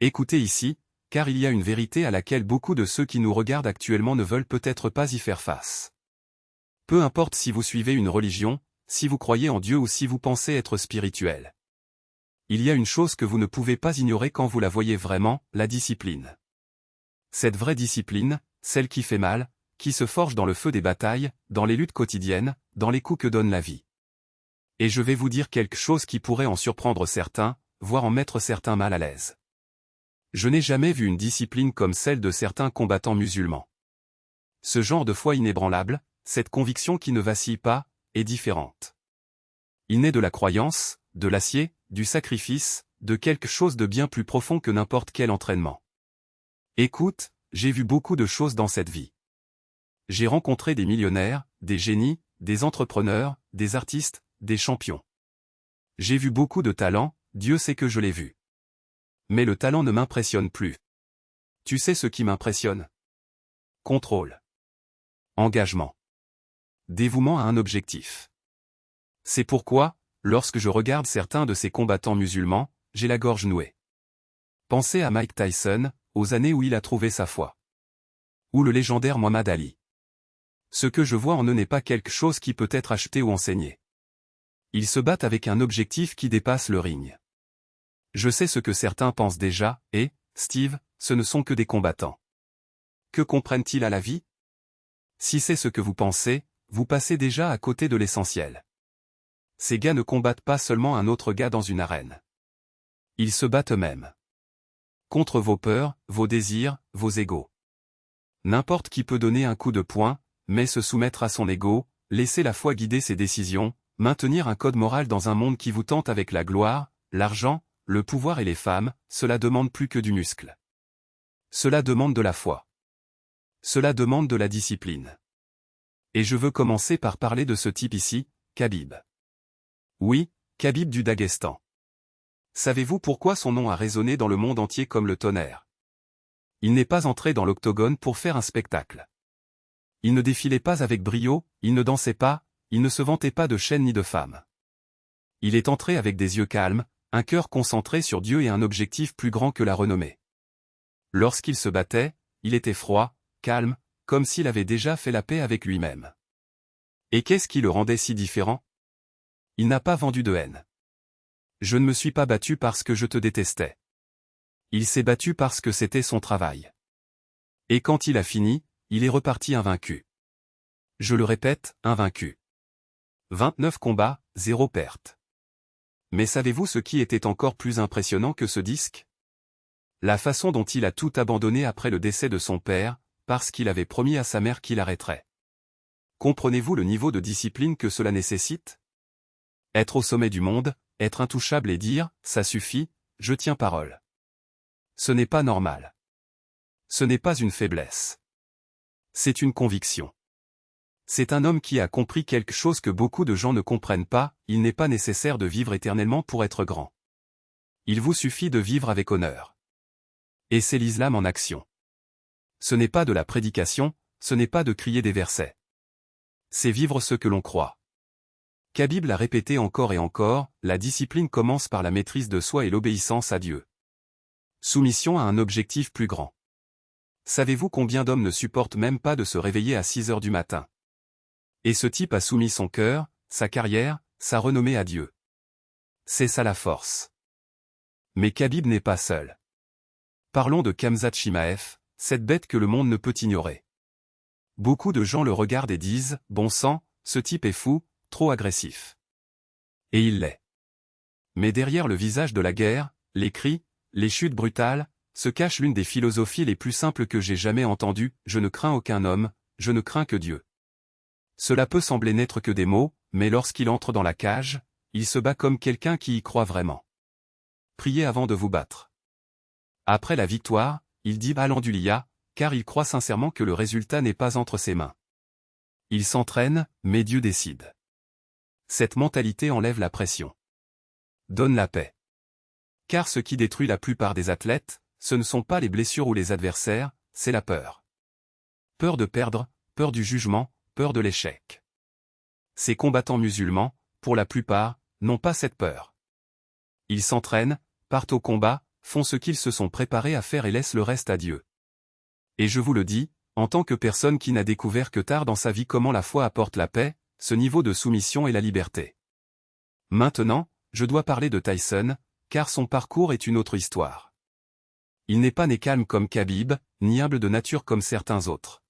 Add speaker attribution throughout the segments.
Speaker 1: Écoutez ici, car il y a une vérité à laquelle beaucoup de ceux qui nous regardent actuellement ne veulent peut-être pas y faire face. Peu importe si vous suivez une religion, si vous croyez en Dieu ou si vous pensez être spirituel. Il y a une chose que vous ne pouvez pas ignorer quand vous la voyez vraiment, la discipline. Cette vraie discipline, celle qui fait mal, qui se forge dans le feu des batailles, dans les luttes quotidiennes, dans les coups que donne la vie. Et je vais vous dire quelque chose qui pourrait en surprendre certains, voire en mettre certains mal à l'aise. Je n'ai jamais vu une discipline comme celle de certains combattants musulmans. Ce genre de foi inébranlable, cette conviction qui ne vacille pas, est différente. Il naît de la croyance, de l'acier, du sacrifice, de quelque chose de bien plus profond que n'importe quel entraînement. Écoute, j'ai vu beaucoup de choses dans cette vie. J'ai rencontré des millionnaires, des génies, des entrepreneurs, des artistes, des champions. J'ai vu beaucoup de talent, Dieu sait que je l'ai vu. Mais le talent ne m'impressionne plus. Tu sais ce qui m'impressionne? Contrôle. Engagement. Dévouement à un objectif. C'est pourquoi, lorsque je regarde certains de ces combattants musulmans, j'ai la gorge nouée. Pensez à Mike Tyson, aux années où il a trouvé sa foi. Ou le légendaire Muhammad Ali. Ce que je vois en eux n'est pas quelque chose qui peut être acheté ou enseigné. Ils se battent avec un objectif qui dépasse le ring. Je sais ce que certains pensent déjà, et, Steve, ce ne sont que des combattants. Que comprennent-ils à la vie? Si c'est ce que vous pensez, vous passez déjà à côté de l'essentiel. Ces gars ne combattent pas seulement un autre gars dans une arène. Ils se battent eux-mêmes. Contre vos peurs, vos désirs, vos égos. N'importe qui peut donner un coup de poing, mais se soumettre à son ego, laisser la foi guider ses décisions, maintenir un code moral dans un monde qui vous tente avec la gloire, l'argent, le pouvoir et les femmes, cela demande plus que du muscle. Cela demande de la foi. Cela demande de la discipline. Et je veux commencer par parler de ce type ici, Khabib. Oui, Khabib du Daghestan. Savez-vous pourquoi son nom a résonné dans le monde entier comme le tonnerre? Il n'est pas entré dans l'octogone pour faire un spectacle. Il ne défilait pas avec brio, il ne dansait pas, il ne se vantait pas de chaînes ni de femmes. Il est entré avec des yeux calmes, un cœur concentré sur Dieu et un objectif plus grand que la renommée. Lorsqu'il se battait, il était froid, calme, comme s'il avait déjà fait la paix avec lui-même. Et qu'est-ce qui le rendait si différent? Il n'a pas vendu de haine. Je ne me suis pas battu parce que je te détestais. Il s'est battu parce que c'était son travail. Et quand il a fini, il est reparti invaincu. Je le répète, invaincu. 29 combats, 0 perte. Mais savez-vous ce qui était encore plus impressionnant que ce disque? La façon dont il a tout abandonné après le décès de son père, parce qu'il avait promis à sa mère qu'il arrêterait. Comprenez-vous le niveau de discipline que cela nécessite? Être au sommet du monde, être intouchable et dire « ça suffit, je tiens parole ». Ce n'est pas normal. Ce n'est pas une faiblesse. C'est une conviction. C'est un homme qui a compris quelque chose que beaucoup de gens ne comprennent pas, il n'est pas nécessaire de vivre éternellement pour être grand. Il vous suffit de vivre avec honneur. Et c'est l'islam en action. Ce n'est pas de la prédication, ce n'est pas de crier des versets. C'est vivre ce que l'on croit. Khabib l'a répété encore et encore, la discipline commence par la maîtrise de soi et l'obéissance à Dieu. Soumission à un objectif plus grand. Savez-vous combien d'hommes ne supportent même pas de se réveiller à 6 heures du matin? Et ce type a soumis son cœur, sa carrière, sa renommée à Dieu. C'est ça la force. Mais Khabib n'est pas seul. Parlons de Khamzat Chimaev, cette bête que le monde ne peut ignorer. Beaucoup de gens le regardent et disent « Bon sang, ce type est fou, trop agressif. » Et il l'est. Mais derrière le visage de la guerre, les cris, les chutes brutales, se cache l'une des philosophies les plus simples que j'ai jamais entendues, je ne crains aucun homme, je ne crains que Dieu. Cela peut sembler n'être que des mots, mais lorsqu'il entre dans la cage, il se bat comme quelqu'un qui y croit vraiment. Priez avant de vous battre. Après la victoire, il dit Alhamdoulilah, car il croit sincèrement que le résultat n'est pas entre ses mains. Il s'entraîne, mais Dieu décide. Cette mentalité enlève la pression. Donne la paix. Car ce qui détruit la plupart des athlètes, ce ne sont pas les blessures ou les adversaires, c'est la peur. Peur de perdre, peur du jugement, peur de l'échec. Ces combattants musulmans, pour la plupart, n'ont pas cette peur. Ils s'entraînent, partent au combat, font ce qu'ils se sont préparés à faire et laissent le reste à Dieu. Et je vous le dis, en tant que personne qui n'a découvert que tard dans sa vie comment la foi apporte la paix, ce niveau de soumission et la liberté. Maintenant, je dois parler de Tyson, car son parcours est une autre histoire. Il n'est pas né calme comme Khabib, ni humble de nature comme certains autres.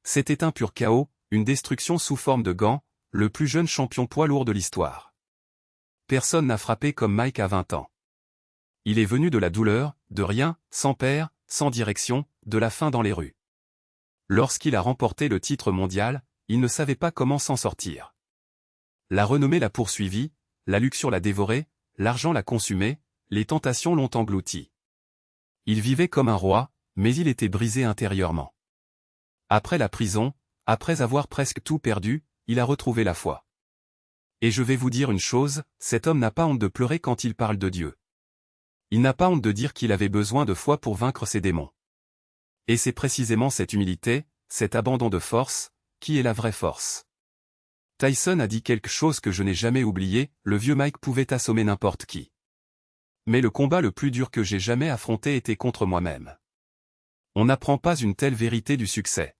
Speaker 1: C'était un pur chaos, une destruction sous forme de gants, le plus jeune champion poids lourd de l'histoire. Personne n'a frappé comme Mike à 20 ans. Il est venu de la douleur, de rien, sans père, sans direction, de la faim dans les rues. Lorsqu'il a remporté le titre mondial, il ne savait pas comment s'en sortir. La renommée l'a poursuivi, la luxure l'a dévoré, l'argent l'a consumé, les tentations l'ont englouti. Il vivait comme un roi, mais il était brisé intérieurement. Après la prison, après avoir presque tout perdu, il a retrouvé la foi. Et je vais vous dire une chose, cet homme n'a pas honte de pleurer quand il parle de Dieu. Il n'a pas honte de dire qu'il avait besoin de foi pour vaincre ses démons. Et c'est précisément cette humilité, cet abandon de force, qui est la vraie force. Tyson a dit quelque chose que je n'ai jamais oublié, le vieux Mike pouvait assommer n'importe qui. Mais le combat le plus dur que j'ai jamais affronté était contre moi-même. On n'apprend pas une telle vérité du succès.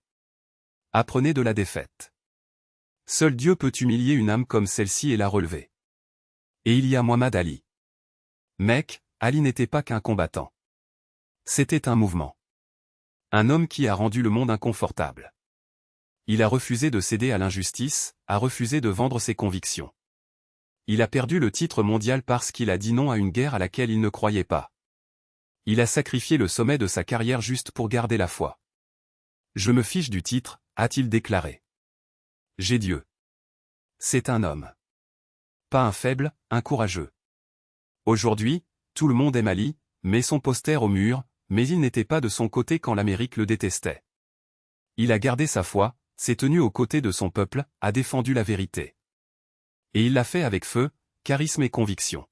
Speaker 1: Apprenez de la défaite. Seul Dieu peut humilier une âme comme celle-ci et la relever. Et il y a Muhammad Ali. Mec, Ali n'était pas qu'un combattant. C'était un mouvement. Un homme qui a rendu le monde inconfortable. Il a refusé de céder à l'injustice, a refusé de vendre ses convictions. Il a perdu le titre mondial parce qu'il a dit non à une guerre à laquelle il ne croyait pas. Il a sacrifié le sommet de sa carrière juste pour garder la foi. Je me fiche du titre, a-t-il déclaré. J'ai Dieu. C'est un homme. Pas un faible, un courageux. Aujourd'hui, tout le monde aime Ali, met son poster au mur, mais il n'était pas de son côté quand l'Amérique le détestait. Il a gardé sa foi, s'est tenu aux côtés de son peuple, a défendu la vérité. Et il l'a fait avec feu, charisme et conviction.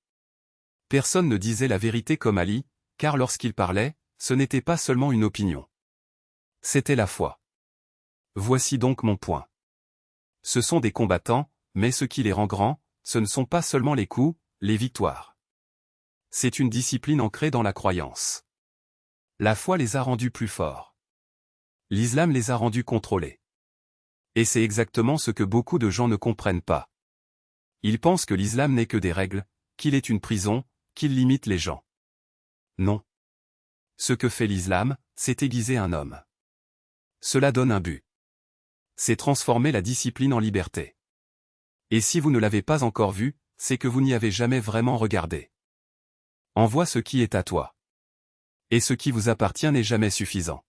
Speaker 1: Personne ne disait la vérité comme Ali, car lorsqu'il parlait, ce n'était pas seulement une opinion. C'était la foi. Voici donc mon point. Ce sont des combattants, mais ce qui les rend grands, ce ne sont pas seulement les coups, les victoires. C'est une discipline ancrée dans la croyance. La foi les a rendus plus forts. L'islam les a rendus contrôlés. Et c'est exactement ce que beaucoup de gens ne comprennent pas. Ils pensent que l'islam n'est que des règles, qu'il est une prison, qu'il limite les gens. Non. Ce que fait l'islam, c'est aiguiser un homme. Cela donne un but. C'est transformer la discipline en liberté. Et si vous ne l'avez pas encore vu, c'est que vous n'y avez jamais vraiment regardé. Envoie ce qui est à toi. Et ce qui vous appartient n'est jamais suffisant.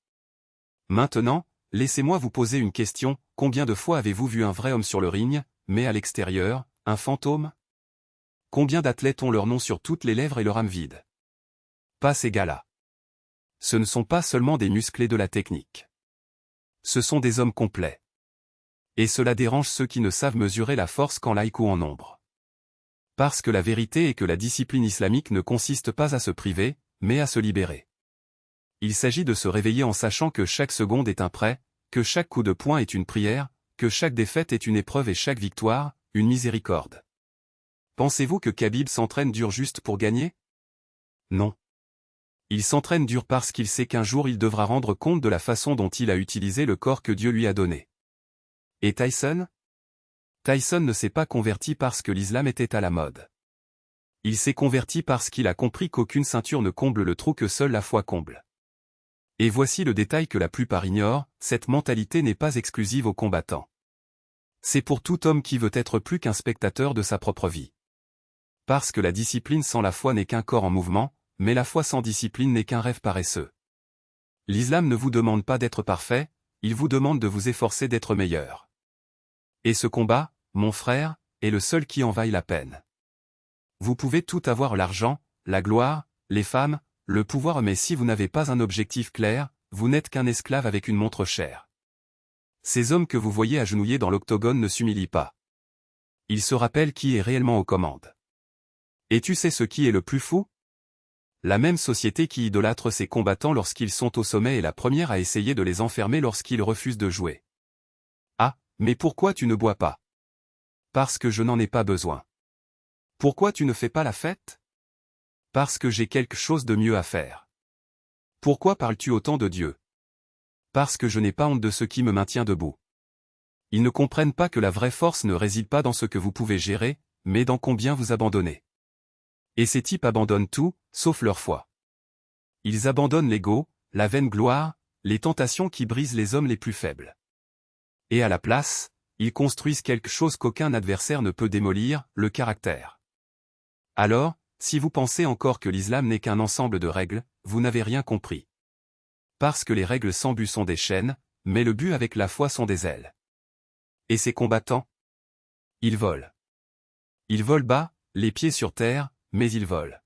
Speaker 1: Maintenant, laissez-moi vous poser une question, combien de fois avez-vous vu un vrai homme sur le ring, mais à l'extérieur, un fantôme? Combien d'athlètes ont leur nom sur toutes les lèvres et leur âme vide? Pas ces gars-là. Ce ne sont pas seulement des musclés de la technique. Ce sont des hommes complets. Et cela dérange ceux qui ne savent mesurer la force qu'en laïque ou en nombre. Parce que la vérité est que la discipline islamique ne consiste pas à se priver, mais à se libérer. Il s'agit de se réveiller en sachant que chaque seconde est un prêt, que chaque coup de poing est une prière, que chaque défaite est une épreuve et chaque victoire, une miséricorde. Pensez-vous que Khabib s'entraîne dur juste pour gagner? Non. Il s'entraîne dur parce qu'il sait qu'un jour il devra rendre compte de la façon dont il a utilisé le corps que Dieu lui a donné. Et Tyson? Tyson ne s'est pas converti parce que l'islam était à la mode. Il s'est converti parce qu'il a compris qu'aucune ceinture ne comble le trou que seule la foi comble. Et voici le détail que la plupart ignorent, cette mentalité n'est pas exclusive aux combattants. C'est pour tout homme qui veut être plus qu'un spectateur de sa propre vie. Parce que la discipline sans la foi n'est qu'un corps en mouvement, mais la foi sans discipline n'est qu'un rêve paresseux. L'islam ne vous demande pas d'être parfait, il vous demande de vous efforcer d'être meilleur. Et ce combat, mon frère, est le seul qui en vaille la peine. Vous pouvez tout avoir, l'argent, la gloire, les femmes, le pouvoir, mais si vous n'avez pas un objectif clair, vous n'êtes qu'un esclave avec une montre chère. Ces hommes que vous voyez agenouillés dans l'octogone ne s'humilient pas. Ils se rappellent qui est réellement aux commandes. Et tu sais ce qui est le plus fou? La même société qui idolâtre ses combattants lorsqu'ils sont au sommet est la première à essayer de les enfermer lorsqu'ils refusent de jouer. Ah, mais pourquoi tu ne bois pas? Parce que je n'en ai pas besoin. Pourquoi tu ne fais pas la fête? Parce que j'ai quelque chose de mieux à faire. Pourquoi parles-tu autant de Dieu? Parce que je n'ai pas honte de ce qui me maintient debout. Ils ne comprennent pas que la vraie force ne réside pas dans ce que vous pouvez gérer, mais dans combien vous abandonnez. Et ces types abandonnent tout, sauf leur foi. Ils abandonnent l'ego, la vaine gloire, les tentations qui brisent les hommes les plus faibles. Et à la place, ils construisent quelque chose qu'aucun adversaire ne peut démolir, le caractère. Alors, si vous pensez encore que l'islam n'est qu'un ensemble de règles, vous n'avez rien compris. Parce que les règles sans but sont des chaînes, mais le but avec la foi sont des ailes. Et ces combattants? Ils volent. Ils volent bas, les pieds sur terre, mais ils volent.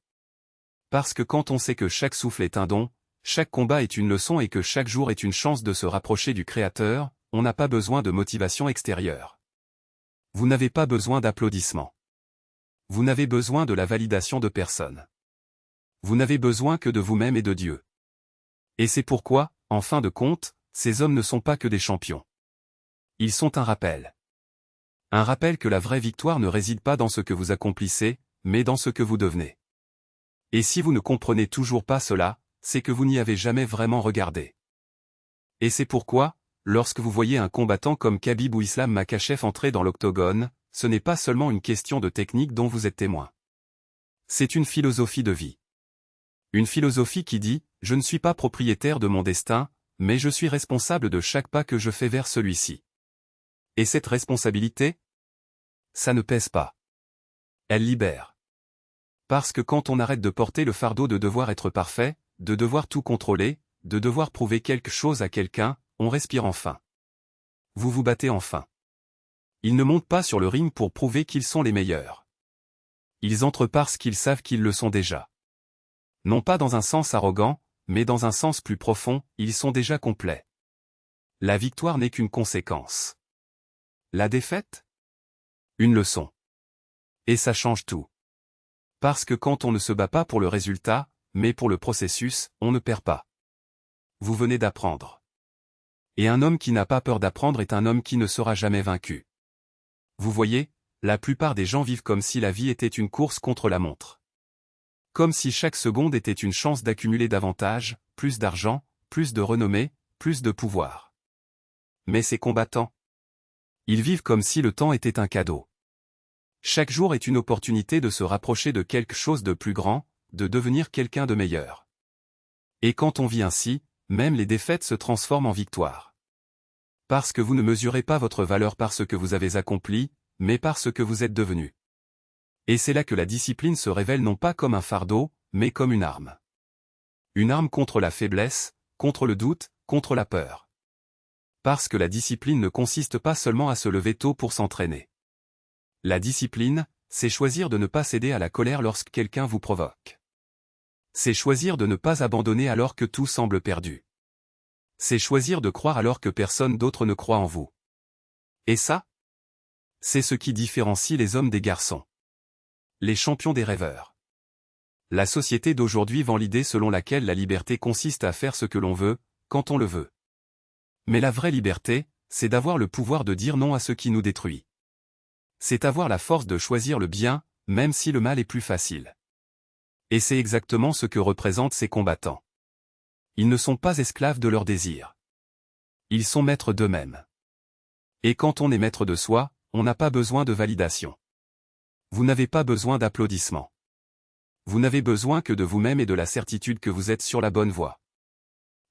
Speaker 1: Parce que quand on sait que chaque souffle est un don, chaque combat est une leçon et que chaque jour est une chance de se rapprocher du Créateur, on n'a pas besoin de motivation extérieure. Vous n'avez pas besoin d'applaudissements. Vous n'avez besoin de la validation de personne. Vous n'avez besoin que de vous-même et de Dieu. Et c'est pourquoi, en fin de compte, ces hommes ne sont pas que des champions. Ils sont un rappel. Un rappel que la vraie victoire ne réside pas dans ce que vous accomplissez, mais dans ce que vous devenez. Et si vous ne comprenez toujours pas cela, c'est que vous n'y avez jamais vraiment regardé. Et c'est pourquoi, lorsque vous voyez un combattant comme Khabib ou Islam Makhachev entrer dans l'octogone, ce n'est pas seulement une question de technique dont vous êtes témoin. C'est une philosophie de vie. Une philosophie qui dit, je ne suis pas propriétaire de mon destin, mais je suis responsable de chaque pas que je fais vers celui-ci. Et cette responsabilité? Ça ne pèse pas. Elle libère. Parce que quand on arrête de porter le fardeau de devoir être parfait, de devoir tout contrôler, de devoir prouver quelque chose à quelqu'un, on respire enfin. Vous vous battez enfin. Ils ne montent pas sur le ring pour prouver qu'ils sont les meilleurs. Ils entrent parce qu'ils savent qu'ils le sont déjà. Non pas dans un sens arrogant, mais dans un sens plus profond, ils sont déjà complets. La victoire n'est qu'une conséquence. La défaite? Une leçon. Et ça change tout. Parce que quand on ne se bat pas pour le résultat, mais pour le processus, on ne perd pas. Vous venez d'apprendre. Et un homme qui n'a pas peur d'apprendre est un homme qui ne sera jamais vaincu. Vous voyez, la plupart des gens vivent comme si la vie était une course contre la montre. Comme si chaque seconde était une chance d'accumuler davantage, plus d'argent, plus de renommée, plus de pouvoir. Mais ces combattants, ils vivent comme si le temps était un cadeau. Chaque jour est une opportunité de se rapprocher de quelque chose de plus grand, de devenir quelqu'un de meilleur. Et quand on vit ainsi, même les défaites se transforment en victoire. Parce que vous ne mesurez pas votre valeur par ce que vous avez accompli, mais par ce que vous êtes devenu. Et c'est là que la discipline se révèle non pas comme un fardeau, mais comme une arme. Une arme contre la faiblesse, contre le doute, contre la peur. Parce que la discipline ne consiste pas seulement à se lever tôt pour s'entraîner. La discipline, c'est choisir de ne pas céder à la colère lorsque quelqu'un vous provoque. C'est choisir de ne pas abandonner alors que tout semble perdu. C'est choisir de croire alors que personne d'autre ne croit en vous. Et ça? C'est ce qui différencie les hommes des garçons. Les champions des rêveurs. La société d'aujourd'hui vend l'idée selon laquelle la liberté consiste à faire ce que l'on veut, quand on le veut. Mais la vraie liberté, c'est d'avoir le pouvoir de dire non à ce qui nous détruit. C'est avoir la force de choisir le bien, même si le mal est plus facile. Et c'est exactement ce que représentent ces combattants. Ils ne sont pas esclaves de leurs désirs. Ils sont maîtres d'eux-mêmes. Et quand on est maître de soi, on n'a pas besoin de validation. Vous n'avez pas besoin d'applaudissements. Vous n'avez besoin que de vous-même et de la certitude que vous êtes sur la bonne voie.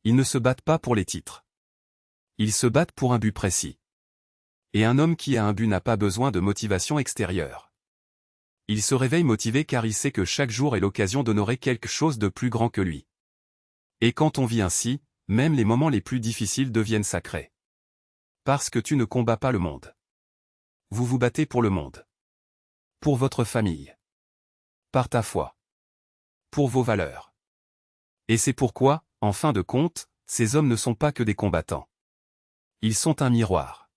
Speaker 1: Ils ne se battent pas pour les titres. Ils se battent pour un but précis. Et un homme qui a un but n'a pas besoin de motivation extérieure. Il se réveille motivé car il sait que chaque jour est l'occasion d'honorer quelque chose de plus grand que lui. Et quand on vit ainsi, même les moments les plus difficiles deviennent sacrés. Parce que tu ne combats pas le monde. Vous vous battez pour le monde. Pour votre famille. Par ta foi. Pour vos valeurs. Et c'est pourquoi, en fin de compte, ces hommes ne sont pas que des combattants. Ils sont un miroir.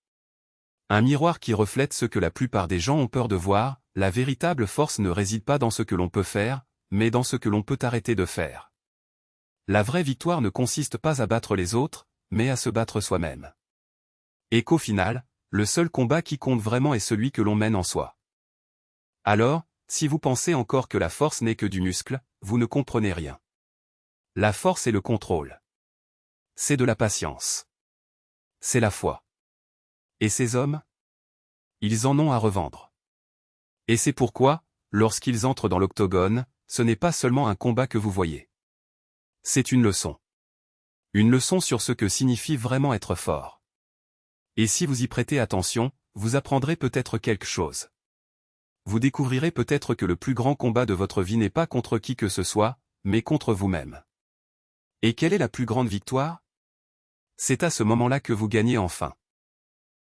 Speaker 1: Un miroir qui reflète ce que la plupart des gens ont peur de voir. La véritable force ne réside pas dans ce que l'on peut faire, mais dans ce que l'on peut arrêter de faire. La vraie victoire ne consiste pas à battre les autres, mais à se battre soi-même. Et qu'au final, le seul combat qui compte vraiment est celui que l'on mène en soi. Alors, Si vous pensez encore que la force n'est que du muscle, vous ne comprenez rien. La force est le contrôle. C'est de la patience. C'est la foi. Et ces hommes? Ils en ont à revendre. Et c'est pourquoi, lorsqu'ils entrent dans l'octogone, ce n'est pas seulement un combat que vous voyez. C'est une leçon. Une leçon sur ce que signifie vraiment être fort. Et si vous y prêtez attention, vous apprendrez peut-être quelque chose. Vous découvrirez peut-être que le plus grand combat de votre vie n'est pas contre qui que ce soit, mais contre vous-même. Et quelle est la plus grande victoire? C'est à ce moment-là que vous gagnez enfin.